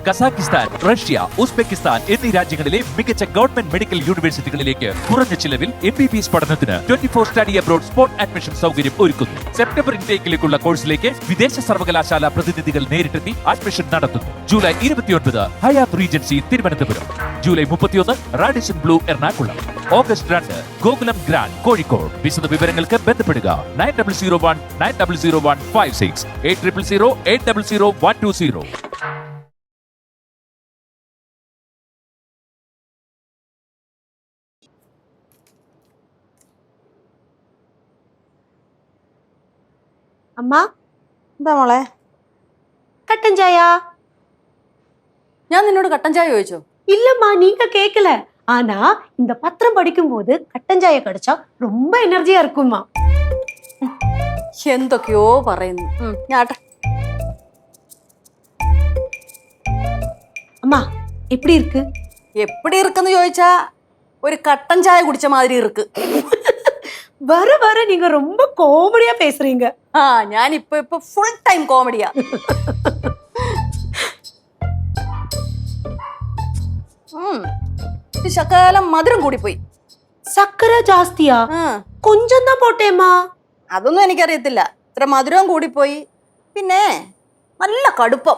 Kazakhstan, Russia, Uzbekistan എന്നീ രാജ്യങ്ങളിലെ മികച്ച ഗവൺമെന്റ് മെഡിക്കൽ യൂണിവേഴ്സിറ്റികളിലേക്ക് കുറഞ്ഞ ചിലവിൽ MBBS പഠനത്തിന് 24 സ്റ്റഡി അബ്രോഡ് സ്പോട്ട് അഡ്മിഷൻ സൗകര്യം ഒരുക്കുന്നു. സെപ്റ്റംബർ ഇൻടേക്കിലേക്കുള്ള കോഴ്സിലേക്ക് വിദേശ സർവകലാശാല പ്രതിനിധികൾ നേരിട്ടെത്തി അഡ്മിഷൻ നടത്തുന്നു. July 29 Hyatt Regency Thiruvananthapuram, July 31 Radisson Blu Ernakulam, August 2 Gokulam grand Kozhikode. വിശദ വിവരങ്ങൾക്ക് ബന്ധപ്പെടുക 9001900156 8000800120. அம்மா, എന്താ മോളെ? கட்டன் சாயா? ഞാൻ നിന്നോട് കട്ടൻ ചായ ചോദിച്ചോ? இல்லம்மா, நீங்க கேட்கல. ஆனா இந்த பத்திரம் படிக்கும் போது கட்டன் சாய கிடைச்சா ரொம்ப எனர்ஜியா இருக்கும்மா. എന്തൊക്കെയോ പറയുന്നു. ഞാട്ടെ. அம்மா, எப்படி இருக்கு? എപ്പടി ഇറുക്കെന്ന് ചോദിച്ചാ ഒരു കട്ടൻ ചായ കുടിച്ച മാതിരി ഇറുക്ക്. வர வர நீங்க ரொம்ப காமெடியா பேசுறீங்க. ആ ഞാൻ ഇപ്പൊ ഫുൾ ടൈം കോമഡിയാ. ശകലം മധുരം കൂടിപ്പോയി. சக்கரை ஜாஸ்தியா? கொஞ்சம் தான் போட்டேம்மா. അതൊന്നും എനിക്കറിയത്തില്ല. ഇത്ര മധുരവും കൂടിപ്പോയി. പിന്നെ നല്ല കടുപ്പം.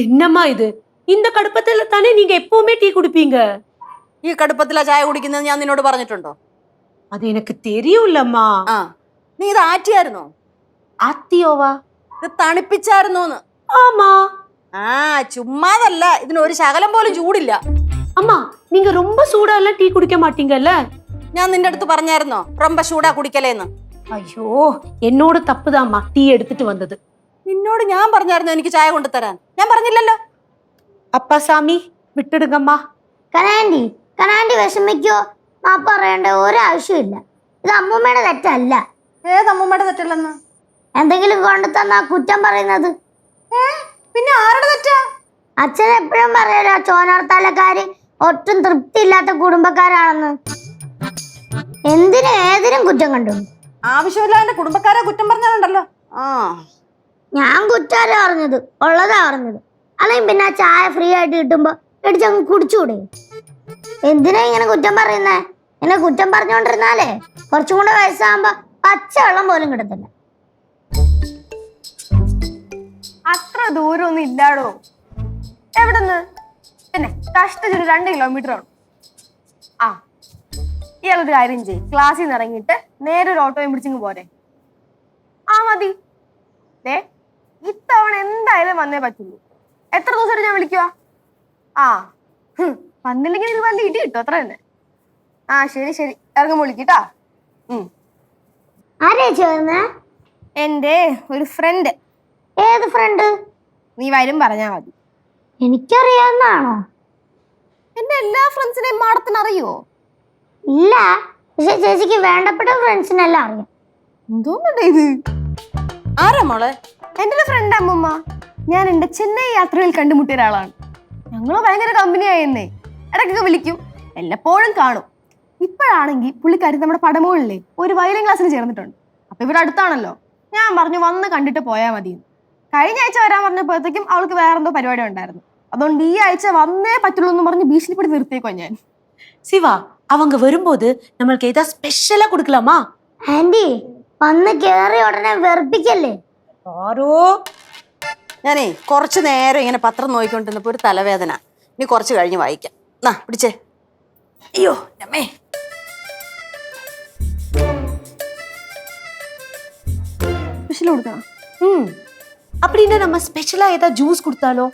என்னம்மா இது? இந்த கடுப்பத்துல தானே நீங்க எப்பவுமே டீ குடிப்பீங்க. ഈ കടുപ്പത്തിലാ ചായ കുടിക്കുന്നത് ഞാൻ നിന്നോട് പറഞ്ഞിട്ടുണ്ടോ? அது எனக்கு தெரியும்லம்மா. ആ നീ ഇത് ആറ്റിയായിരുന്നോ? ஆத்தியோவா? ഇത് തണുപ്പിച്ചായിരുന്നോന്ന്? ஆமா. ആ ചുമ്മാതല്ല, ഇതിന് ഒരു ശകലം പോലും ചൂടില്ല. அம்மா, நீங்க ரொம்ப சூடா எல்லாம் டீ குடிக்க மாட்டீங்கல்ல? ഞാൻ നിന്റെ അടുത്ത് പറഞ്ഞായിരുന്നോ ரொம்ப ചൂടാ കുടിക്കലേന്ന്? ஐயோ, என்னோட தப்புதாம்மா டீ எடுத்துட்டு வந்தது. നിന്നോട് ഞാൻ പറഞ്ഞായിരുന്നു എനിക്ക് ചായ കൊണ്ടുതരാൻ? ഞാൻ പറഞ്ഞില്ലല്ലോ. அப்பா சாமி, വിട്ടിടുങ്ങമ്മ. കനാൻഡി വിഷമിക്കോ? ആ പറയേണ്ട ഒരാവശ്യമില്ല. ഇത് അമ്മൂമ്മയുടെ തെറ്റല്ല. ഏത് അമ്മൂമ്മയുടെ തെറ്റല്ലെന്ന്? എന്തെങ്കിലും കൊണ്ടു തന്നാ കുറ്റം പറയുന്നത്. പിന്നെ ആരുടെ തെറ്റാ? അച്ഛൻ എപ്പോഴും പറയല്ലോ ചോനാർത്താലക്കാര് ഒട്ടും തൃപ്തിയില്ലാത്ത കുടുംബക്കാരാണെന്ന്. എന്തിനും ഏതിനും കുറ്റം കണ്ടു. ആവശ്യമില്ല എന്റെ കുടുംബക്കാരെ കുറ്റം പറഞ്ഞാലുണ്ടല്ലോ. ആ ഞാൻ കുറ്റാരാ പറഞ്ഞത്, ഉള്ളതാ പറഞ്ഞത്. അല്ലെങ്കിൽ പിന്നെ ആ ചായ ഫ്രീ ആയിട്ട് കിട്ടുമ്പോ എടുത്തങ്ങ് കുടിച്ചുകൂടെ? എന്തിനാ ഇങ്ങനെ കുറ്റം പറയുന്നേ? ഇങ്ങനെ കുറ്റം പറഞ്ഞോണ്ടിരുന്നാലേ കുറച്ചും കൂടെ വയസ്സാകുമ്പോ പച്ചവെള്ളം പോലും കിട്ടത്തില്ല. അത്ര ദൂരമൊന്നും ഇല്ലാടോ. എവിടെന്ന്? പിന്നെ കഷ്ടിച്ചൊരു 2 കിലോമീറ്റർ ആണ്. ആ ഇയാളൊരു കാര്യം ചെയ്യും, ക്ലാസ്സിൽ നിന്ന് ഇറങ്ങിയിട്ട് നേരെ ഒരു ഓട്ടോയും പിടിച്ചിങ്ങ് പോരെ. ആ മതി. ഇത്തവണ എന്തായാലും വന്നേ പറ്റുള്ളൂ. എത്ര ദിവസമായിട്ട് ഞാൻ വിളിക്കുക? ആ വന്നില്ലെങ്കിൽ ഇത് വല്ല ഇടി കിട്ടും, അത്ര തന്നെ. ആ ശരി ശരി, ഇറങ്ങുമ്പോൾ വിളിക്കട്ടാ. എന്റെ ഒരു ഫ്രണ്ട്. ഏത് ഫ്രണ്ട്? നീ വരും പറഞ്ഞാ മതി. എനിക്കറിയാവുന്നതാണോ? എന്റെ എല്ലാ ഫ്രണ്ട്സിനെയും മാഡത്തിന് അറിയോ? ഇല്ല, പക്ഷെ ചേച്ചിക്ക് വേണ്ടപ്പെട്ട ഫ്രണ്ട്സിനെല്ലാം അറിയാം. എന്തോന്നുണ്ട് ഇത്? ആരാ മോളെ? എന്റെ ഒരു ഫ്രണ്ട് അമ്മമ്മ. ഞാൻ എന്റെ ചെന്നൈ യാത്രയിൽ കണ്ടുമുട്ടിയ ഒരാളാണ്. ഞങ്ങള് ഭയങ്കര കമ്പനിയായെന്നേ. ഇടയ്ക്കൊക്കെ വിളിക്കും, എല്ലപ്പോഴും കാണും. ഇപ്പോഴാണെങ്കിൽ പുള്ളിക്കാരി നമ്മുടെ പടമുകളിലെ ഒരു വയലിൻ ക്ലാസ്സിന് ചേർന്നിട്ടുണ്ട്. അപ്പൊ ഇവിടെ അടുത്താണല്ലോ. ഞാൻ പറഞ്ഞു വന്ന് കണ്ടിട്ട് പോയാൽ മതി. കഴിഞ്ഞ ആഴ്ച വരാൻ പറഞ്ഞപ്പോഴത്തേക്കും അവൾക്ക് വേറെന്തോ പരിപാടി ഉണ്ടായിരുന്നു. അതുകൊണ്ട് ഈ ആഴ്ച വന്നേ പറ്റുള്ളൂ എന്ന് പറഞ്ഞ് ഭീഷണിപ്പെടി നിർത്തിയേക്കോ ഞാൻ. சிவா, அவங்க வரும்போது நம்மளுக்கு ஏதாவது ஸ்பெஷலா கொடுக்கலாமா? ആന്റി, വന്ന് കേറി ഉടനെ വെറുപ്പിക്കല്ലേ. ആരോ ഞാനേ കുറച്ചു നേരം ഇങ്ങനെ പത്രം നോക്കിക്കൊണ്ടിരുന്നപ്പോ ഒരു തലവേദന. ഇനി കുറച്ച് കഴിഞ്ഞ് വായിക്കാം. നാ പിടിച്ചേ. അയ്യോ അമ്മേ. സ്പെഷ്യൽ കൊടുക്കണം. அப்படின்னா நம்ம ஸ்பெஷலா ஏதாவது ஜூஸ் கொடுத்தாலோ?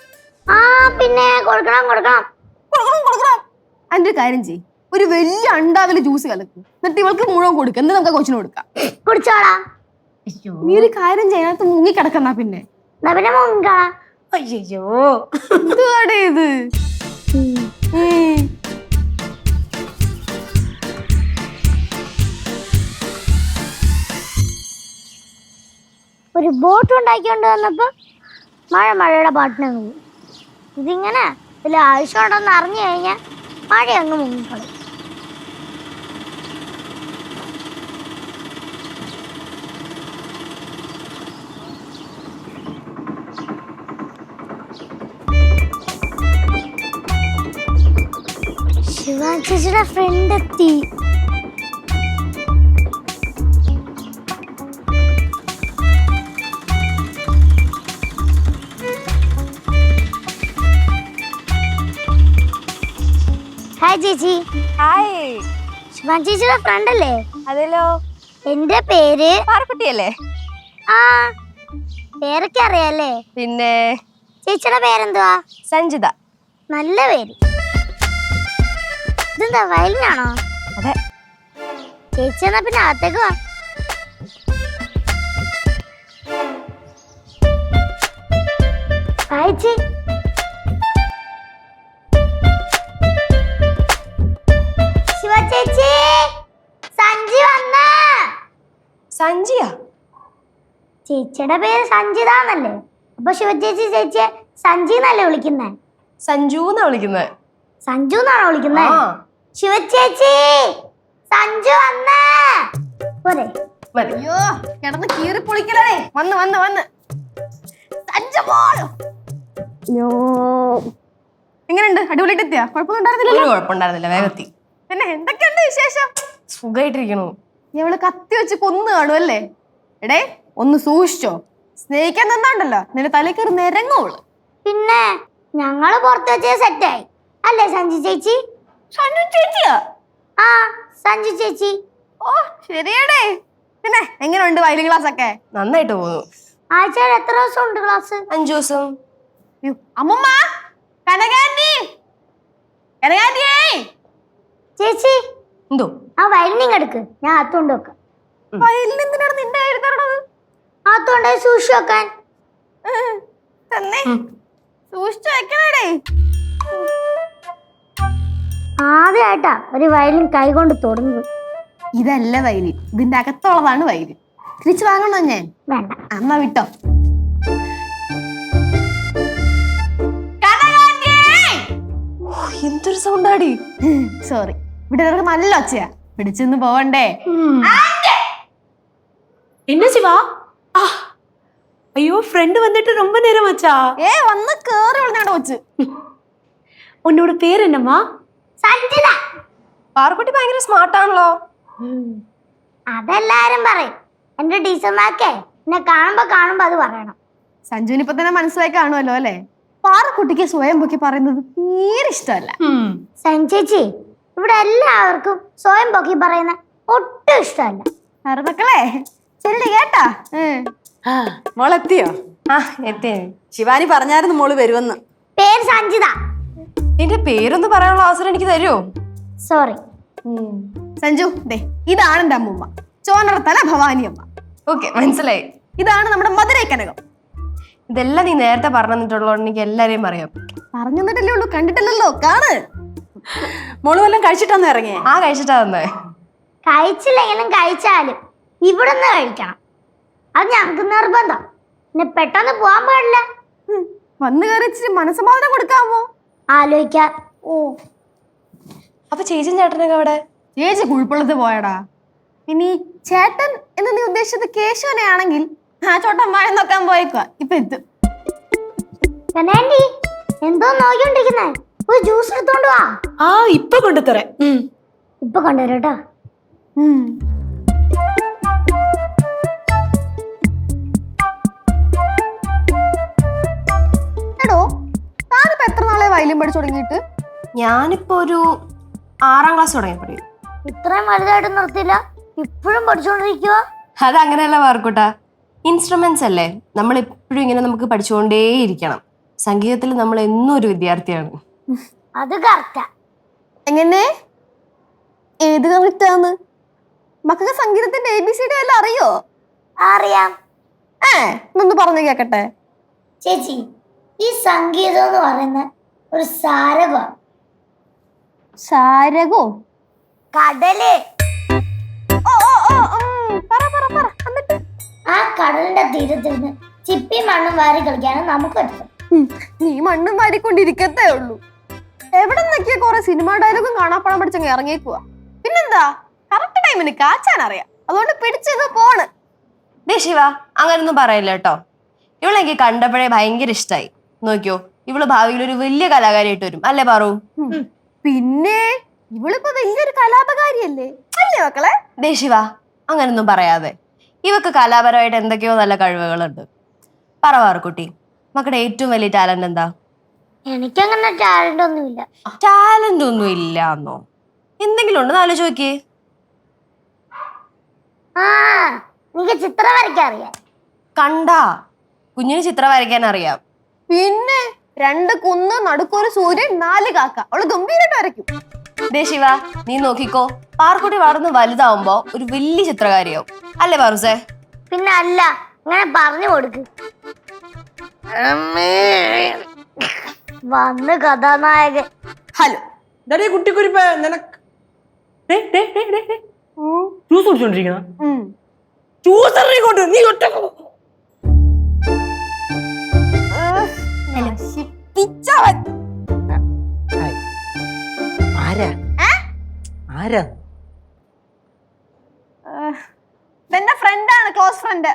ആ പിന്നെ കൊടുക്കണം. അതിന്റെ ഒരു കാര്യം ചെയ്യും, ഒരു വലിയ അണ്ടാവില് ജ്യൂസ് കലക്കും, എന്നിട്ട് ഇവൾക്ക് മുഴുവൻ കൊടുക്കുക. എന്നിട്ട് നമുക്ക് കൊച്ചിന് കൊടുക്കാം. കുടിച്ചോളാ. നീ ഒരു കാര്യം ചെയ്യാനകത്ത് മുങ്ങി കിടക്കണ്ട. പിന്നെ പിന്നെ മുങ്ങാ. ஐயோ, എന്തുവാടേ ഇത്? ഒരു ബോട്ട് ഉണ്ടാക്കിക്കൊണ്ട് വന്നപ്പോ മഴയുടെ പാട്ടിന് പോയി. ഇതിങ്ങനെ ഇതിൽ ആവശ്യമുണ്ടെന്ന് അറിഞ്ഞു കഴിഞ്ഞാൽ മഴ അങ്ങ് മുങ്ങിക്കളയും. ശിവാൻ ചേച്ചിയുടെ ഫ്രണ്ട് എത്തി. ഹായ് ചേച്ചി. ഹായ്. ശിവാൻ ചേച്ചിയുടെ ഫ്രണ്ട് അല്ലേ? അതെല്ലോ. എന്റെ പേര് പാറക്കുട്ടിയല്ലേ? ആ, പേരൊക്കെ അറിയാലേ? പിന്നെ ചേച്ചിയുടെ പേരെന്തുവാ? സഞ്ജിത. നല്ല പേര്. ഇതെന്താ വയലിനാണോ? അതെ. ചേച്ചി എന്നാ പിന്നെ അകത്തേക്ക് വാ. ചേച്ചി ശിവ ചേച്ചി, സഞ്ജി വന്ന. സഞ്ജിയാ? ചേച്ചിയുടെ പേര് സഞ്ജിതാന്നല്ലേ? അപ്പൊ ശിവ ചേച്ചി ചേച്ചിയെ സഞ്ജി എന്നല്ലേ വിളിക്കുന്നേ? സഞ്ജു എന്നാ വിളിക്കുന്നത്. സഞ്ജു എന്നാണോ വിളിക്കുന്നേ? ശിവ ചേച്ചി, സഞ്ജു വന്ന പോരെ? അയ്യോ, കിടന്ന് കീറി പൊളിക്കലേ. വന്ന് വന്ന് വന്ന് സഞ്ജു മോൾ. എങ്ങനെയുണ്ട്? അടിപൊളിയായിട്ട് എത്തിയാ? കുഴപ്പമൊന്നും ഉണ്ടായിരുന്നില്ല? ഒരു കുഴപ്പമുണ്ടായിരുന്നില്ല, വേഗത്തി. പിന്നെ എന്തൊക്കെയുണ്ട് വിശേഷം? സുഖമായിട്ടിരിക്കണു. ഇവള് കത്തി വെച്ച് കൊന്നു കാണും അല്ലേ? എടേ, ഒന്ന് സൂക്ഷിച്ചോ. സ്നേഹിക്കാൻ തന്നാണ്ടല്ലോ നിന്റെ തലയിൽ കയറി നിരങ്ങോള്. പിന്നെ ഞങ്ങള് പുറത്ത് വെച്ച സെറ്റായി അല്ലേ സഞ്ജു ചേച്ചി? സഞ്ജു ചേച്ചിയാ? ആ, സഞ്ജു ചേച്ചി. ഓ ശരിയാടേ. പിന്നെ എങ്ങനെയുണ്ട് വയലിൻ ക്ലാസ് ഒക്കെ? നന്നായിട്ട് പോകുന്നു. ആഴ്ചയിൽ എത്ര ദിവസം ഉണ്ട് ക്ലാസ്? 5 ദിവസം. അമ്മമ്മ, കനകാന്റി, കനകാന്റിയേ. ചേച്ചി എന്തോ? ആ വയലിനിങ് എടുക്ക്, ഞാൻ അകത്തോണ്ട് വെക്കാം. വയലിൻ എന്തിനാണ് നിന്റെ കയ്യിൽ തരണത്? അകത്തോണ്ടായി സൂക്ഷിച്ചു വെക്കാൻ. തന്നെ സൂക്ഷിച്ചു വെക്കണേടേ. ആദ്യമായിട്ടാ ഒരു വയലിൻ കൈകൊണ്ട് തൊടുന്നത്. ഇതല്ല വയലിൻ, ഇതിന്റെ അകത്തുള്ളതാണ് വയലിൻ. തിരിച്ചു വാങ്ങണോ ഞാൻ? വേണ്ട. അമ്മ വിട്ടോ. എന്തൊരു സൗണ്ടാടി. സോറി, ഇവിടെ നല്ല ഒച്ചയാ. പിടിച്ചൊന്ന് പോവണ്ടേ? என்ன சிவா? ஐயோ ஃப்ரெண்டு வந்துட்டு ரொம்ப நேரம் ஆச்சா? വന്ന് കേറി വിളിഞ്ഞാണ്ട് വെച്ച്. உன்னோட பேர் என்னம்மா? സഞ്ജിത. പാറക്കുട്ടി ഭയങ്കര സ്മാർട്ടാണല്ലോ. അതെല്ലാരും പറയും. എന്റെ ടീച്ചർമാർക്കേ എന്നെ കാണുമ്പോ അത് പറയണം. സഞ്ജുവിന് ഇപ്പൊ തന്നെ മനസ്സിലായി കാണുമല്ലോ അല്ലേ? പാറക്കുട്ടിക്ക് സ്വയം പൊക്കി പറയുന്നത് തീരെ ഇഷ്ടമല്ല. സഞ്ജേച്ചി, ഇവിടെ എല്ലാവർക്കും സ്വയം പൊക്കി പറയുന്ന ഒട്ടും ഇഷ്ടമല്ല. മക്കളെ ചെല്ലി കേട്ടാ? മോളെത്തിയോ? ആ എത്തി. ശിവാനി പറഞ്ഞായിരുന്നു മോള് വരുമെന്ന്. പേര് സഞ്ജിത. നിന്റെ പേരൊന്ന് പറയാനുള്ള അവസരം എനിക്ക് തരുമോ? സോറി. സഞ്ജു, ദേ ഇതാണ് എന്റെ അമ്മൂമ്മ, ചോനറത്തല ഭവാനി അമ്മ. ഓക്കെ, മനസ്സിലായി. ഇതാണ് നമ്മുടെ മധുരൈ കനകം. ഇതെല്ലാം നീ നേരത്തെ പറഞ്ഞു തന്നിട്ടുള്ളതുകൊണ്ട് എനിക്ക് എല്ലാരെയും അറിയാം. പറഞ്ഞു തന്നിട്ടല്ലേ ഉള്ളൂ, കണ്ടിട്ടില്ലല്ലോ. കാണ്. മോള് വല്ലതും കഴിച്ചിട്ടാന്ന് ഇറങ്ങിയേ? ആ, കഴിച്ചിട്ടാ വന്നേ. കഴിച്ചില്ലെങ്കിലും കഴിച്ചാലും ഇവിടുന്ന് കഴിക്കണം. അത് ഞങ്ങൾക്ക് നിർബന്ധം. പിന്നെ പെട്ടെന്ന് പോകാൻ പാടില്ല. വന്ന് കയറി ഇച്ചിരി മനസ്സമാധാനം കൊടുക്കാമോ? ആലോചിക്കാം. ഓ, അപ്പൊ ചേച്ചിയും ചേട്ടനൊക്കെ അവിടെ? ചേച്ചി കുഴിപ്പള്ളത്ത് പോയടാ. ഇനി ചേട്ടൻ എന്ന് നീ ഉദ്ദേശിച്ചത് കേശവനെ ആണെങ്കിൽ ആ ചോട്ടൻ മഴ നോക്കാൻ പോയേക്കുക. ഇപ്പൊ എത്തും. കനാൻഡി, എന്തോ നോക്കിക്കൊണ്ടിരിക്കുന്നേ? ഒരു ജ്യൂസ് എടുത്തോണ്ട് വാ. இப்ப கொண்டு தரேன். ഇപ്പൊ കൊണ്ടുവരും കേട്ടോ. എടോ, താനിപ്പോ എത്ര നാളെ വയലിൻ പഠിച്ചു തുടങ്ങിയിട്ട്? ഞാനിപ്പോ ഒരു 6ാം ക്ലാസ് തുടങ്ങിയപ്പോഴേ. ഇത്രയും വലുതായിട്ട് നിർത്തില്ല, ഇപ്പോഴും പഠിച്ചുകൊണ്ടിരിക്കുക. അതങ്ങനെയല്ല പാർക്കുട്ടാ, ഇൻസ്ട്രുമെന്റ്സ് അല്ലേ, നമ്മൾ എപ്പോഴും ഇങ്ങനെ നമുക്ക് പഠിച്ചുകൊണ്ടേയിരിക്കണം. സംഗീതത്തിൽ നമ്മൾ എന്നും ഒരു വിദ്യാർത്ഥിയാണ്. അത് കറക്റ്റാ. എങ്ങനെ? ഏത് കറക്റ്റാന്ന്? മക്കൾക്ക് സംഗീതത്തിന്റെ ABCD എല്ലാം അറിയോ? അറിയാം. എന്നൊന്ന് പറഞ്ഞു കേക്കട്ടെ. ചേച്ചി, ഈ സംഗീതം എന്ന് പറയുന്ന ഒരു സാരകമാണ്. സാരകോ? കടല്. ആ കടലിന്റെ തീരത്തിരുന്ന് ചിപ്പി മണ്ണും വാരി കളിക്കാനും നമുക്ക് പറ്റും. നീ മണ്ണും വാരിക്കൊണ്ടിരിക്കത്തേ ഉള്ളൂ. എവിടെ നിന്നൊക്കെയാ കുറെ സിനിമ ഡയലോഗും കാണാപ്പാടം പഠിച്ചങ്ങ് ഇറങ്ങിയേക്കുക. പിന്നെന്താ, കറക്റ്റ് ടൈമിന് കാച്ചാൻ അറിയാം, അതുകൊണ്ട് പിടിച്ചത് പോണ്. ദേ ശിവ, അങ്ങനൊന്നും പറയില്ല കേട്ടോ. ഇവളെനിക്ക് കണ്ടപ്പോഴേ ഭയങ്കര ഇഷ്ടായി. നോക്കിയോ, ഇവള് ഭാവിയിൽ ഒരു വലിയ കലാകാരിയായിട്ട് വരും അല്ലേ പാറു? പിന്നെ ഇവളിപ്പോ വലിയൊരു കലാപകാരിയല്ലേ അല്ലേ മക്കളെ? ദേ ശിവ, അങ്ങനൊന്നും പറയാതെ. ഇവക്ക് കലാപരമായിട്ട് എന്തൊക്കെയോ നല്ല കഴിവുകളുണ്ട്. പറ പാറുക്കുട്ടി, മക്കളുടെ ഏറ്റവും വലിയ ടാലന്റ് എന്താ? എനിക്കങ്ങനെ ടാലന്റ് ഒന്നുമില്ല. ടാലന്റ് ഒന്നും ഇല്ലാന്നോ? എന്തെങ്കിലും ഉണ്ടെന്ന് ആലോചിച്ച് നോക്കിയേ. ആ എനിക്ക് ചിത്രം വരയ്ക്കാൻ അറിയാം. കണ്ടാ കുഞ്ഞിന് ചിത്രം വരയ്ക്കാൻ അറിയാം. പിന്നെ 2 കുന്ന് നടുക്കൊരു സൂര്യൻ 4 കാക്ക, അവള് ഗംഭീരമായിട്ട് വരയ്ക്കും. ദേ ശിവ, നീ നോക്കിക്കോ, പാറുക്കുട്ടി വളർന്ന് വലുതാവുമ്പോ ഒരു വലിയ ചിത്രകാരിയാവും. അല്ലേ പാറുസേ? പിന്നെ അല്ല, ഇങ്ങനെ പറഞ്ഞു കൊടുക്ക്. വന്ന് കഥാനായകൻ. ഹലോ ഡാഡി കുട്ടിക്കുരിപ്പ നിനക്ക് ജ്യൂസ് കുടിച്ചോണ്ടിരിക്കണ ജ്യൂസ് ഇറങ്ങിക്കോട്ട് നീ ഒറ്റ ആരാ ആരാ എന്റെ ഫ്രണ്ടാണ്, ക്ലോസ് ഫ്രണ്ട്.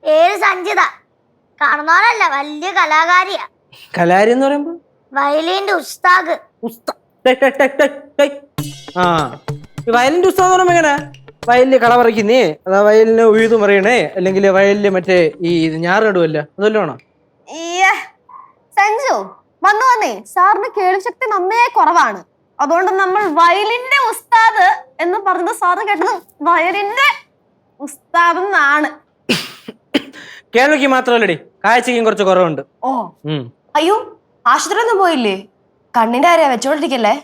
പേര് സഞ്ജിത. കാണുന്നവരല്ല, വലിയ കലാകാരിയാ. കലാരി എന്ന് പറയുമ്പോ വയലിന്റെ ഉസ്താദ്. ആ ഈ വയലിന്റെ ഉസ്താദ് എന്ന് പറയുമ്പോ എങ്ങനെ? വയലില് കള പറിക്കുന്നേ, അതാ വയലിന് ഉഴുതു മറിയണേ, അല്ലെങ്കിൽ വയലില് മറ്റേ ഈ ഞാറിടുമല്ല അതല്ലോ ആണോ? സഞ്ജു വന്നേ, സാറിന് കേൾവിശക്തി നന്നേ കുറവാണ്. അതുകൊണ്ട് നമ്മൾ വയലിന്റെ ഉസ്താദ് എന്ന് പറഞ്ഞത് സാറ് കേട്ടത് വയലിന്റെ ഉസ്താദ് എന്നാണ്. കേൾവിക്ക് മാത്രമല്ലടി, കാഴ്ചയ്ക്കും കുറച്ച് കുറവുണ്ട്. ഓ അയ്യോ, ആശുപത്രി ഒന്നും പോയില്ലേ? കണ്ണിന്റെ ആരെയാ വെച്ചോണ്ടിരിക്കല്ലേ?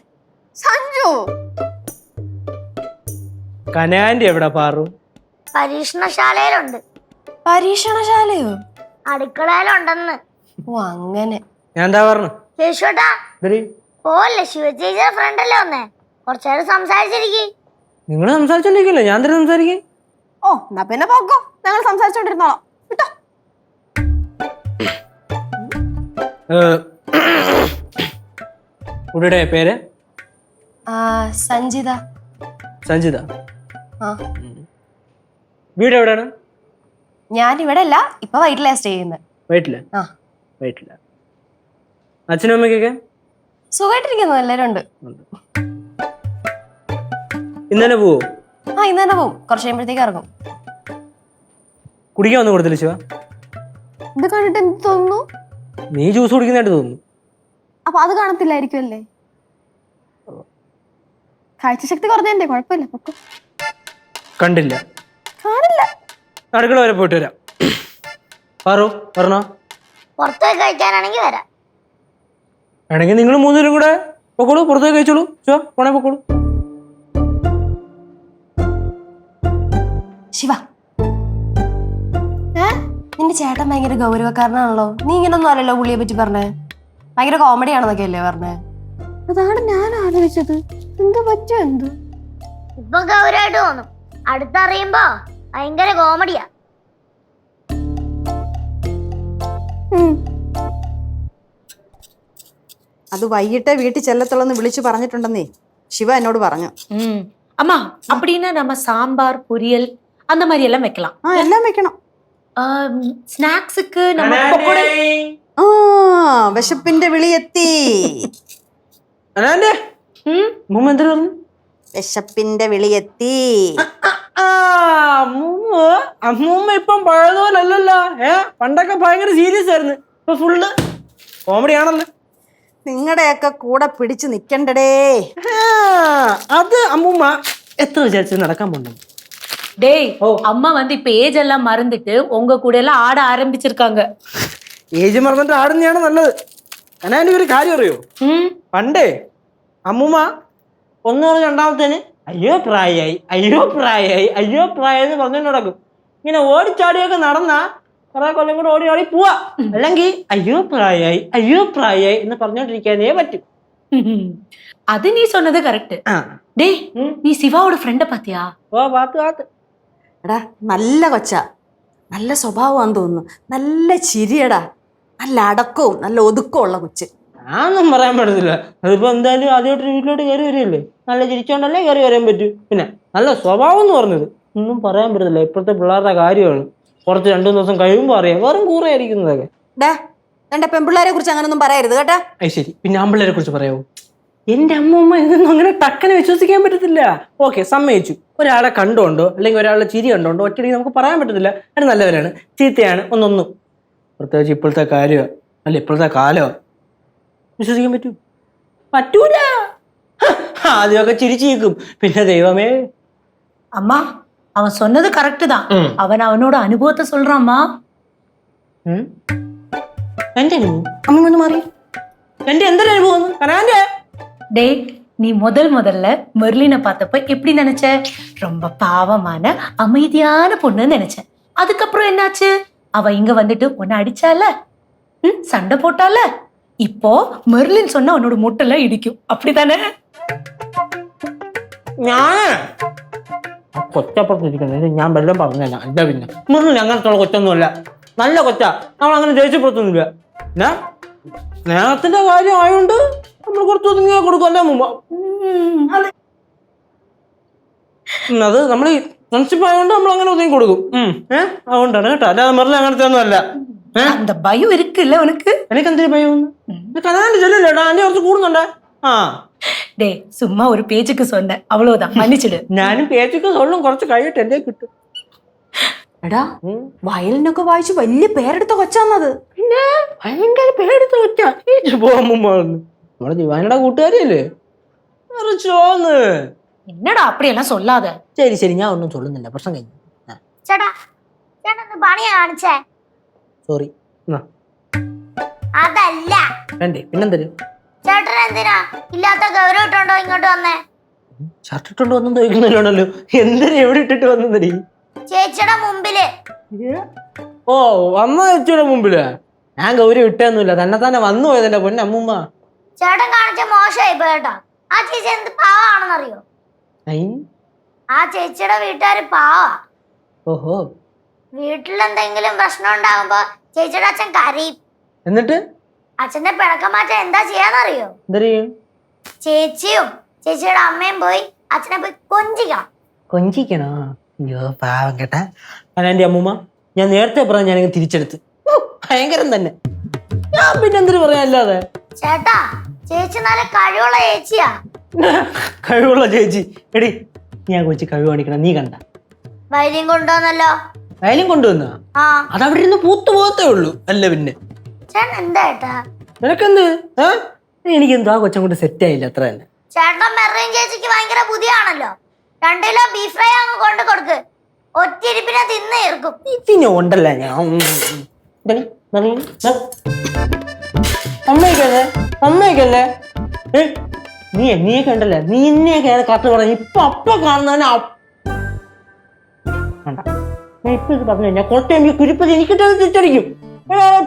സഞ്ജു കനാൻഡി എവിടെ പാറു? പരീക്ഷണശാലയിലുണ്ട്. പരീക്ഷണശാലയോ? അടുക്കളയിലുണ്ടെന്ന്. ഓ അങ്ങനെ. ഞാൻ എന്താ പറഞ്ഞു? കേശോട്ടാ ഓല്ലേ, ശിവചേച്ചിയുടെ ഫ്രണ്ടല്ലേ വന്നേ, കുറച്ചേരം സംസാരിച്ചിരിക്കേ. നിങ്ങൾ സംസാരിച്ചോണ്ടിരിക്കല്ലോ, ഞാൻ തന്നെ സംസാരിക്കേ. ഓ എന്നാ പിന്നെ പോക്കോ, ഞങ്ങൾ സംസാരിച്ചോണ്ടിരുന്നോളാം കേട്ടോ. കുട്ടിയുടെ പേര്? സഞ്ജിത. സഞ്ജിത. ആ, വീട് എവിടെയാണ്? ഞാൻ ഇവിടെ അല്ല, ഇപ്പൊ വൈറ്റിലാ സ്റ്റേ ചെയ്യുന്നത്. വീട്ടില്? ആ, വീട്ടില്. അച്ഛനും അമ്മയ്ക്കൊക്കെ സുഖമായിട്ടിരിക്കുന്നു, എല്ലാരും ഉണ്ട്. ഇന്നലെ പോവോ? ആ, ഇന്ന് തന്നെ പോവും, കുറച്ച് കഴിയുമ്പോഴത്തേക്ക് ഇറങ്ങും. കുടിക്കാൻ ഒന്നും കൊടുത്തില്ല ശിവ? ഇത് കണ്ടിട്ട് എന്ത് തോന്നുന്നു? നീ ജ്യൂസ് കുടിക്കുന്നതായിട്ട് തോന്നുന്നു. അപ്പൊ അത് കാണത്തില്ലായിരിക്കും അല്ലേ? കാഴ്ചശക്തി കുറഞ്ഞെന്റെ കുഴപ്പമില്ല, പൊക്കോ. കണ്ടില്ല, കാണില്ല. അടുക്കള വരെ പോയിട്ട് വരാം. പാറു പറഞ്ഞോ? പുറത്തുപോയി കഴിക്കാനാണെങ്കിൽ വരാം. വേണമെങ്കിൽ നിങ്ങൾ 3 പേരും കൂടെ പൊക്കോളൂ, പുറത്തേക്ക് കഴിച്ചോളൂ. ശിവ പോണേ പൊക്കോളൂ. ശിവ, നിന്റെ ചേട്ടൻ ഭയങ്കര ഗൗരവക്കാരനാണല്ലോ. നീ ഇങ്ങനൊന്നും അല്ലല്ലോ പുള്ളിയെ പറ്റി പറഞ്ഞേ. ഭയങ്കര കോമഡി ആണെന്നൊക്കെ അല്ലേ പറഞ്ഞേ? അതാണ് ഞാൻ ആലോചിച്ചത്. എന്ത് പറ്റും എന്ത്? ഇപ്പൊ ഗൗരവായിട്ട് തോന്നും, അടുത്തറിയുമ്പോ ഭയങ്കര കോമഡിയാ. അത് വൈകിട്ടേ വീട്ടിൽ ചെല്ലത്തുള്ളെന്ന് വിളിച്ചു പറഞ്ഞിട്ടുണ്ടെന്നേ ശിവ എന്നോട് പറഞ്ഞു. அம்மா அப்படின்னா நம்ம சாம்பார் பொரியல் அந்த மாதிரி எல்லாம் வைக்கலாம். ആ എല്ലാം വെക്കണം. ஸ்நாக்ஸுக்கு நம்ம பக்கோடா. ആ വിശപ്പിന്റെ വിളി എത്തി. മുമ്പ് എന്തിനു പറഞ്ഞു? വിശപ്പിന്റെ വിളി എത്തി. അമ്മൂമ്മ ഇപ്പം പഴയതുപോലല്ലോ. പണ്ടൊക്കെ ഭയങ്കര സീരിയസ് ആയിരുന്നു, ഇപ്പൊ ഫുള്ള് കോമഡി ആണല്ലോ. നിങ്ങളുടെയൊക്കെ കൂടെ പിടിച്ചു നിക്കണ്ടടേ. അത് അമ്മൂമ്മ എത്ര വിചാരിച്ചു നടക്കാൻ പോണ്ടു? டேய் அம்மா வந்து இப்ப ஏஜ் எல்லாம் மறந்துட்டு உங்க கூட எல்லாம் ஆட ஆரம்பிச்சிருக்காங்க. ഏജ് മറന്നിട്ട് ആടുന്നതാണ് നല്ലത്. എന്നാ എനിക്ക് ഒരു കാര്യം അറിയോ? പണ്ടേ അമ്മൂമ്മ 1 പറഞ്ഞ 2ാമത്തേന് അയ്യോ പ്രായമായി, അയ്യോ പ്രായമായി, അയ്യോ പ്രായം എന്ന് പറഞ്ഞുകൊണ്ട് നടക്കും. ഇങ്ങനെ ഓടിച്ചാടിയൊക്കെ നടന്നാ കുറെ കൊല്ലം കൂടെ ഓടി ഓടി പോവാ. അല്ലെങ്കിൽ അയ്യോ പ്രായമായി, അയ്യോ പ്രായമായി എന്ന് പറഞ്ഞോണ്ടിരിക്കാനേ പറ്റും. அது நீ சொன்னது கரெக்ட். டேய் நீ சிவாவோட ஃப்ரெண்ட பாத்தியா? ഓ പാത്ത്. എടാ നല്ല കൊച്ച, നല്ല സ്വഭാവമാണെന്ന് തോന്നുന്നു. നല്ല ചിരിയടാ, നല്ല അടക്കവും നല്ല ഒതുക്കവും ഉള്ള കൊച്ച്. ഞാനൊന്നും പറയാൻ പറ്റത്തില്ല. അതിപ്പോ എന്തായാലും ആദ്യമായിട്ട് വീട്ടിലോട്ട് കയറി വരികയല്ലേ, നല്ല ചിരിച്ചോണ്ടല്ലേ കയറി വരാൻ പറ്റൂ. പിന്നെ നല്ല സ്വഭാവം എന്ന് പറഞ്ഞത് ഒന്നും പറയാൻ പറ്റത്തില്ല. ഇപ്പോഴത്തെ പിള്ളേരുടെ കാര്യമാണ്. കുറച്ച് 2-3 ദിവസം കഴിയുമ്പോൾ അറിയാം, വെറും കൂറയായിരിക്കുന്നതൊക്കെ. ഡാ എന്റെ പെൺപിള്ളേരെ കുറിച്ച് അങ്ങനൊന്നും പറയരുത് കേട്ടാ. അത് ശരി, പിന്നെ ആമ്പിള്ളേരെ കുറിച്ച് പറയാവോ? എന്റെ അമ്മൂമ്മ ഇതൊന്നും അങ്ങനെ ടക്കനെ വിശ്വസിക്കാൻ പറ്റത്തില്ല. ഓക്കെ, സമ്മതിച്ചു. ഒരാളെ കണ്ടുകൊണ്ടോ അല്ലെങ്കിൽ ഒരാളുടെ ചിരി കണ്ടോണ്ടോ ഒറ്റയടിക്ക് നമുക്ക് പറയാൻ പറ്റത്തില്ല അത് നല്ലവരാണ് ചീത്തയാണ് ഒന്നൊന്നും. പ്രത്യേകിച്ച് ഇപ്പോഴത്തെ കാര്യമാണ് അല്ല ഇപ്പോഴത്തെ കാലമാണ്. വിശ്വസിക്കാൻ പറ്റൂല. ആദ്യമൊക്കെ ചിരിച്ചു നിൽക്കും, പിന്നെ ദൈവമേ. அம்மா அவன் சொன்னது கரெக்ட் தான். அவன் அவனோட அனுபவத்தை சொல்றான்மா. എന്റെ അനുഭവം അമ്മ ഒന്ന് മാറി. എന്റെ എന്തൊരു അനുഭവം കനാന്റെ? டேய், நீ முதல்ல மெர்லினை பார்த்தப்ப எப்படி நினைச்ச? ரொம்ப பாவமான அமைதியான பொண்ணுன்னு நினைச்ச. அதுக்கப்புறம் என்னாச்சு? அவ இங்க வந்துட்டு உன்னை அடிச்சால, சண்டை போட்டால. இப்போ மெர்லின் சொன்னா உன்னோட முட்டெல்லாம் இடிக்கும், அப்படித்தானே? ഞാന് കൊച്ചപ്പുറത്തിരിക്കുന്നത് ഞാൻ വല്ലതും പറഞ്ഞല്ല. എന്താ പിന്നെ മുറിൽ അങ്ങനത്തുള്ള കൊച്ചൊന്നുമല്ല, നല്ല കൊച്ചാ. നമ്മൾ അങ്ങനെ ദേഷ്യപ്പെടുത്തൊന്നുമില്ല. ഞാൻ സ്നേഹത്തിന്റെ കാര്യം ആയതുകൊണ്ട് നമ്മൾ കുറച്ച് ഒതുങ്ങിയാൽ കൊടുക്കുമല്ലേ മുമ്പ്. അത് നമ്മൾ ഫ്രണ്ട്ഷിപ്പ് ആയതുകൊണ്ട് നമ്മൾ അങ്ങനെ ഒതുങ്ങി കൊടുക്കും. അതുകൊണ്ടാണ് കേട്ടോ, അല്ലാതെ മുറിൽ അങ്ങനത്തെ ഒന്നും അല്ല. அந்த பயம் இருக்குல்ல உனக்கு? എനിക്ക് എന്തൊരു ഭയം കനാണ്ട് ചെല്ലല്ലേടാ, എന്റെ കുറച്ച് കൂടുന്നുണ്ടേ. ആ டே, சும்மா ஒரு பேச்சுக்கு சொன்னேன், அவ்வளவுதான், மன்னிச்சிடு. ഞാനും പേച്ചൊക്കെ സൊല്ലും കുറച്ച് കഴിയിട്ട് എന്റെ കിട്ടും. എടാ, വയലിനൊക്കെ വായിച്ച് വലിയ പേരെടുത്ത കൊച്ചാന്നത്. പിന്നെ ഭയങ്കര പേരെടുത്ത കൊച്ചാ. നമ്മളെ ദിവാനയുടെ കൂട്ടുകാരിയല്ലേ? ചോന്ന്. என்னடா அப்படியெல்லாம் சொல்லாத. ശരി ശരി, ഞാൻ ഒന്നും ചൊല്ലുന്നില്ല, പ്രശ്നം കഴിഞ്ഞു. ചേട്ടാ ചേട്ടൻ പണിയാ കാണിച്ചേ? സോറി. അതല്ല വേണ്ടേ പിന്നെന്തരും? ചേട്ടൻ എന്തിനാ ഇല്ലാത്ത ഗൗരവം ഇട്ടോണ്ടോ ഇങ്ങോട്ട് വന്നേ? ഷർട്ട് ഇട്ടോണ്ട് ഒന്നും തോന്നിക്കുന്നില്ലാണല്ലോ. എന്തിനാ എവിടെ ഇട്ടിട്ട് വന്നതടി? ചേച്ചിയുടെ മുമ്പില്. ഓ, വന്ന ചേച്ചിയുടെ മുമ്പില് ഞാൻ ഗൗരി ഇട്ടൊന്നുമില്ല, തന്നെ വന്നു പോയത് എന്റെ പൊന്നമ്മൂമ്മ. ചേട്ടൻ കാണിച്ച മോശമായി കേട്ടോ. ആ ചേച്ചി എന്ത് പാവാണെന്നറിയോ? ആ ചേച്ചിയുടെ വീട്ടുകാര് പാവാ. ഓഹോ. വീട്ടിലെന്തെങ്കിലും പ്രശ്നം ഉണ്ടാകുമ്പോ ചേച്ചിയുടെ അച്ഛൻ കരയും. എന്നിട്ട് അച്ഛന്റെ പിണക്കം മാറ്റാൻ എന്താ ചെയ്യാന്നറിയോ? ചേച്ചിയും ചേച്ചിയുടെ അമ്മയും പോയി അച്ഛനെ പോയി കൊഞ്ചിക്കണോ? അയ്യോ പാവം കേട്ടാ. എന്റെ അമ്മൂമ്മ, ഞാൻ നേരത്തെ പറഞ്ഞ ഞാനിങ്ങനെ തിരിച്ചെടുത്ത്. ഭയങ്കരം തന്നെ. ഞാൻ പിന്നെ എന്തിനു പറയാല്ലാതെ. ചേട്ടാ, ചേച്ചി നല്ല കഴിവുള്ള ചേച്ചിയാ. കഴിവുള്ള ചേച്ചി? എടി, ഞാൻ കൊച്ചു കഴിവ് കാണിക്കണം, നീ കണ്ട? വയലിൻ കൊണ്ടുവന്നല്ലോ. വയലിൻ കൊണ്ടുവന്നാ? ആ, അതവിടെ ഇരുന്ന് പൂത്തു പോകത്തേ ഉള്ളൂ. അല്ല പിന്നെ ചേട്ടൻ എന്താ ഏട്ടാ? നിനക്കെന്ത്? എനിക്കെന്തോ ആ കൊച്ചം കൊണ്ട് സെറ്റ് ആയില്ല, അത്ര തന്നെ. ചേട്ടൻ മെറീൻ ചേച്ചിക്ക് ഭയങ്കര ബുദ്ധിയാണല്ലോ. 2 കിലോ ബീഫ് ഫ്രൈ അങ്ങ് കൊണ്ട് കൊടുക്ക്, ഒറ്റിരിപ്പിനെ തിന്ന് തീർക്കും. പിന്നെ ഉണ്ടല്ല ഞാൻ അമ്മയ്ക്കല്ലേ അമ്മയ്ക്കല്ലേ നീയൊക്കെ ഉണ്ടല്ലേ, നീ എന്നെയൊക്കെ കറക്റ്റ് പറഞ്ഞു. ഇപ്പൊ അപ്പ കാണുന്നതിന് ഞാൻ ഇപ്പൊ ഇത് പറഞ്ഞു കഴിഞ്ഞാൽ കുറച്ച് എനിക്ക് കുരിപ്പത് എനിക്കിട്ട് തിരിച്ചടിക്കും.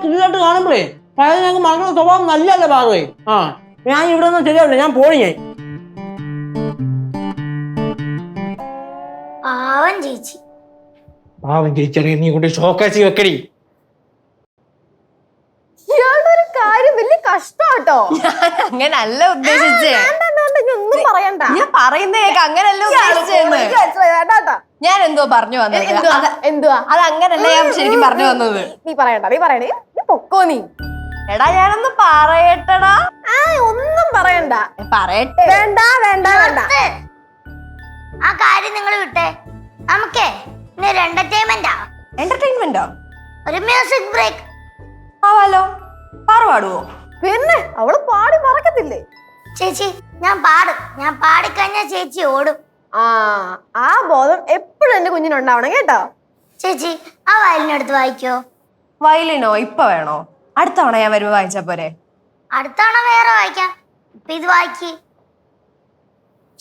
പുതിയതായിട്ട് കാണുമ്പോഴേ പഴയത് ഞങ്ങൾക്ക് മറക്കുന്ന സ്വഭാവം നല്ലല്ലേ പാറുവേ. ഞാൻ ഇവിടെ ഒന്നും ശരിയാവില്ല, ഞാൻ പോയി. ഞാൻ പാവം ചേച്ചി. പാവം ചേച്ചി, നീ കൊണ്ട് ഷോക്കാച്ചി വെക്കടി. ഇയാളുടെ ഒരു കാര്യം വലിയ കഷ്ടാട്ടോ. അങ്ങനല്ല ഉദ്ദേശിച്ചേ. ഒന്നും പറയണ്ട. ഞാൻ പറയുന്നേക്ക് അങ്ങനല്ല ഉദ്ദേശിച്ചേന്ന്. ഞാൻ എന്തോ പറഞ്ഞു വന്നത്. എന്തുവാ? അത് അങ്ങനല്ല ഞാൻ ശരിക്കും പറഞ്ഞു വന്നത്. നീ പറയണേ, നീ പൊക്കോ നീ. എടാ, ഞാനൊന്ന് പറയട്ടടാ. ഒന്നും പറയണ്ട. പറയട്ടെ. വേണ്ട. ആ കാര്യം നിങ്ങൾ വിട്ടേ. നമുക്കേ ഇനി ഒരു എന്റർടൈൻമെന്റാ. എന്റർടൈൻമെന്റോ? ഒരു മ്യൂസിക് ബ്രേക്ക് ആവാലോ. പാടുവോ? പിന്നെ അവള് പാടി മറക്കത്തില്ലേ? ചേച്ചി, ഞാൻ പാടിക്കഴിഞ്ഞാ ചേച്ചി ഓടും. ആ ബോധം എപ്പോഴും എന്റെ കുഞ്ഞിനുണ്ടാവണം കേട്ടോ. ചേച്ചി, ആ വയലിനെടുത്ത് വായിക്കോ. വയലിനോ? ഇപ്പൊ വേണോ? അടുത്ത തവണ ഞാൻ വരുമ്പോ വായിച്ചാ പോരെ? അടുത്ത തവണ വേറെ വായിക്കാം. ഇപ്പൊ ഇത് വായിക്ക്.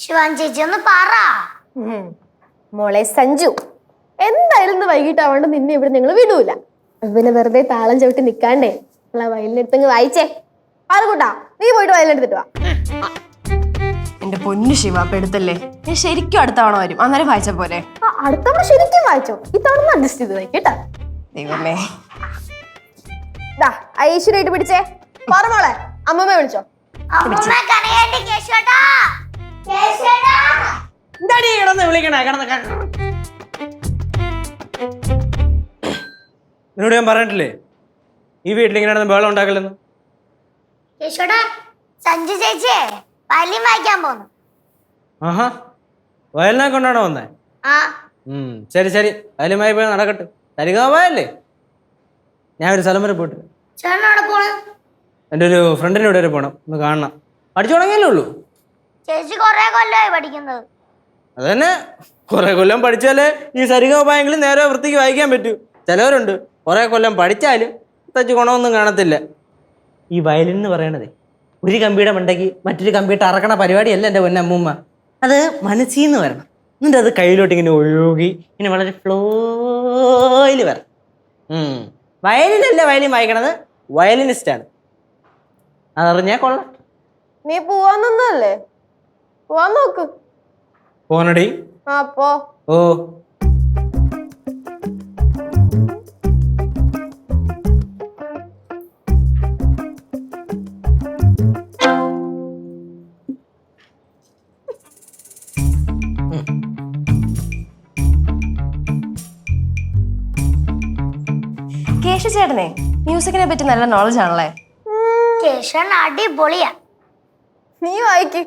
ശിവാൻ ചേച്ചി ഒന്ന് പറ. മോളെ സഞ്ജു, എന്തായാലും ഇന്ന് വൈകിട്ടാവണ്ട് നിന്നെ ഇവിടെ നിങ്ങൾ വിടൂല. പിന്നെ വെറുതെ താളം ചവിട്ടി നിക്കാണ്ടേ വയലിനെടുത്തങ്ങ് വായിച്ചേ. പാറുകൂട്ടാ, നീ പോയിട്ട് വയലിനെടുത്തിട്ട് വാ. എന്റെ പൊന്നു ശിവ, പെടുത്തല്ലേ. ഞാൻ ശരിക്കും അടുത്ത തവണ വരും, അന്നേരം വായിച്ച പോരെ? അടുത്ത തവണ ശരിക്കും വായിച്ചോ. ഇത്തവണ അഡ്ജസ്റ്റ് ചെയ്ത് വായിക്കേട്ടാ. ദൈവമേ. ഐശ്വര്യായിട്ട് പിടിച്ചേ. പറമോളെ, അമ്മമ്മ വിളിച്ചോ. നിന്നോട് ഞാൻ പറഞ്ഞിട്ടില്ലേ ഈ വീട്ടിൽ ഇങ്ങനെ ബഹളം ഉണ്ടാക്കലെന്ന്? സഞ്ജു ചേച്ചിയെ വയലിൻ വായിക്കാൻ പോന്നു. ആഹാ, വയലിനെ കൊണ്ടാണോ വന്നേ? ആ ശരി ശരി, വയലുമായി പോയി നടക്കട്ടെ. സരിഗമല്ലേ? ഞാൻ ഒരു സ്ഥലം വരെ പോയിട്ട് ചേട്ടൻ എവിടെ പോണ്? എൻ്റെ ഒരു ഫ്രണ്ടിൻ്റെ ഇവിടെ വരെ പോകണം, ഒന്ന് കാണണം. പഠിച്ചു തുടങ്ങിയല്ലേ ഉള്ളൂ. ചേച്ചി കൊറേ കൊല്ലമായി പഠിക്കുന്നത്. അത് തന്നെ, കുറെ കൊല്ലം പഠിച്ചാലേ ഈ സരിഗമയെങ്കിലും നേരെ വൃത്തിക്ക് വായിക്കാൻ പറ്റൂ. ചിലവരുണ്ട് കുറെ കൊല്ലം പഠിച്ചാലും പ്രത്യേകിച്ച് ഗുണമൊന്നും കാണത്തില്ല. ഈ വയലിൻ എന്ന് പറയണത് ഒരു കമ്പിയുടെ മണ്ടയ്ക്ക് മറ്റൊരു കമ്പിയിട്ട് അറക്കണ പരിപാടിയല്ല എൻ്റെ പൊന്നമ്മൂമ്മ. അത് മനസ്സിന്ന് വരണം, എന്നിട്ട് അത് കയ്യിലോട്ട് ഇങ്ങനെ ഒഴുകി ഇങ്ങനെ വളരെ ഫ്ലോയിൽ വരണം. വയലിനല്ല വയലിൻ വായിക്കണത്, വയലിനിസ്റ്റാണ്. അതറിഞ്ഞാ കൊള്ളാം. നീ പോവാന്നല്ലേ? പോവാൻ നോക്ക്. പോനടി. ആ പോ. ഓ കേശു ചേട്ടനെ മ്യൂസിക്കിനെ പറ്റി നല്ല നോളജ് ആണല്ലേ? കേശവൻ അടിപൊളിയാ. നീ വായിക്ക്.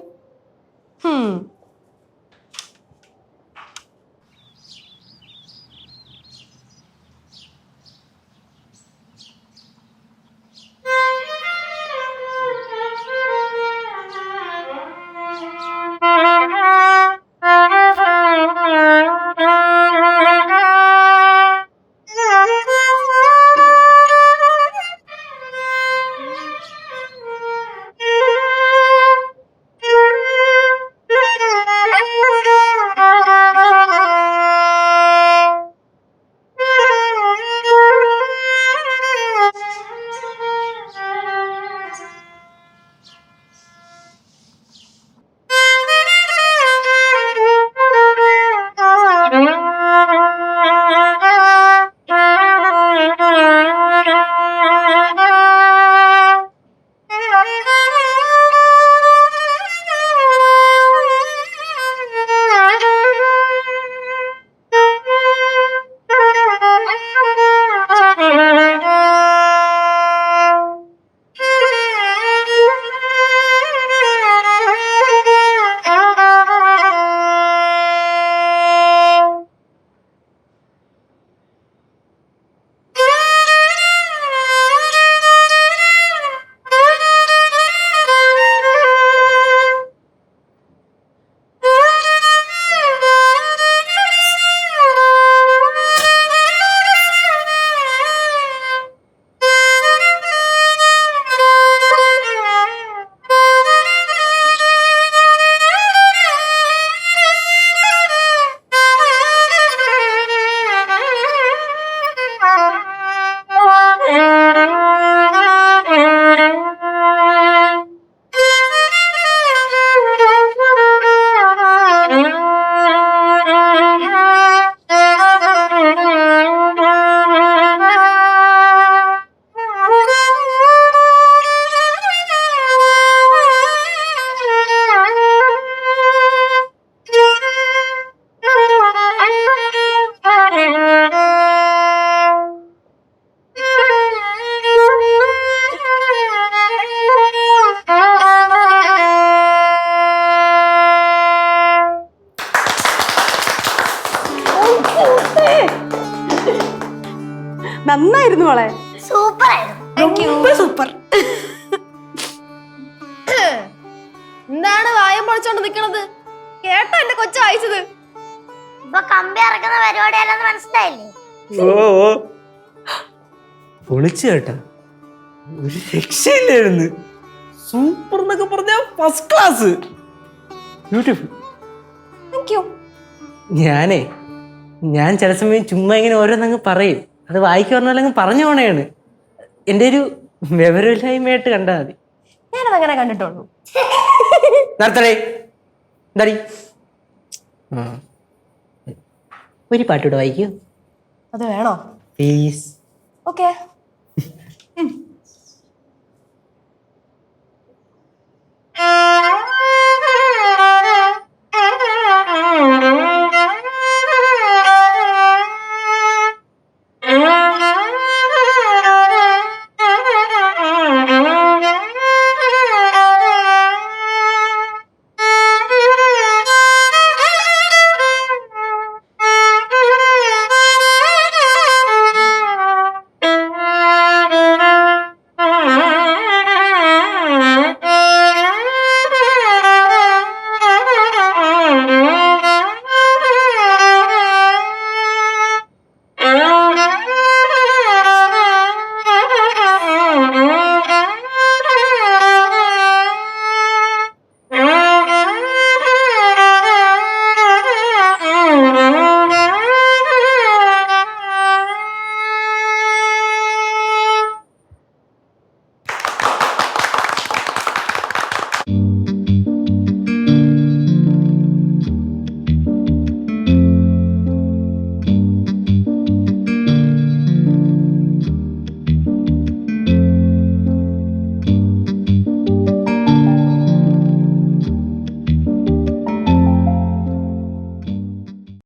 നന്നായിരുന്നു മോളെ. സൂപ്പർ ആയിരുന്നു. സൂപ്പർ. എന്താണ് വായം പൊളിച്ചോണ്ട് നിക്കണത്? കേട്ടോ എന്റെ കൊച്ചു വായിച്ചത്? ഇപ്പൊ കമ്പി ഇറക്കുന്ന പരിപാടിയല്ലെന്ന് മനസ്സിലായില്ലേ? ഓ പൊളിച്ചു കേട്ടാ, ഒരു രക്ഷയില്ലായിരുന്നു. സൂപ്പർ എന്നൊക്കെ പറഞ്ഞ ഫസ്റ്റ് ക്ലാസ്, ബ്യൂട്ടിഫുൾ. ഞാൻ ചില സമയം ചുമ്മാ ഇങ്ങനെ ഓരോന്നങ്ങ് പറയും, അത് വായിക്കാൻ പറഞ്ഞാലങ്ങ് പറഞ്ഞു പോണേണ്. എൻ്റെ ഒരു വിവരമില്ലായ്മയായിട്ട് കണ്ടാൽ മതി. ഞാനതങ്ങനെ കണ്ടിട്ടുള്ളൂ. നിർത്തടേ, എന്താടി? ഒരു പാട്ടൂടെ വായിക്കൂ. അത് വേണോ? പ്ലീസ്. ഓക്കെ.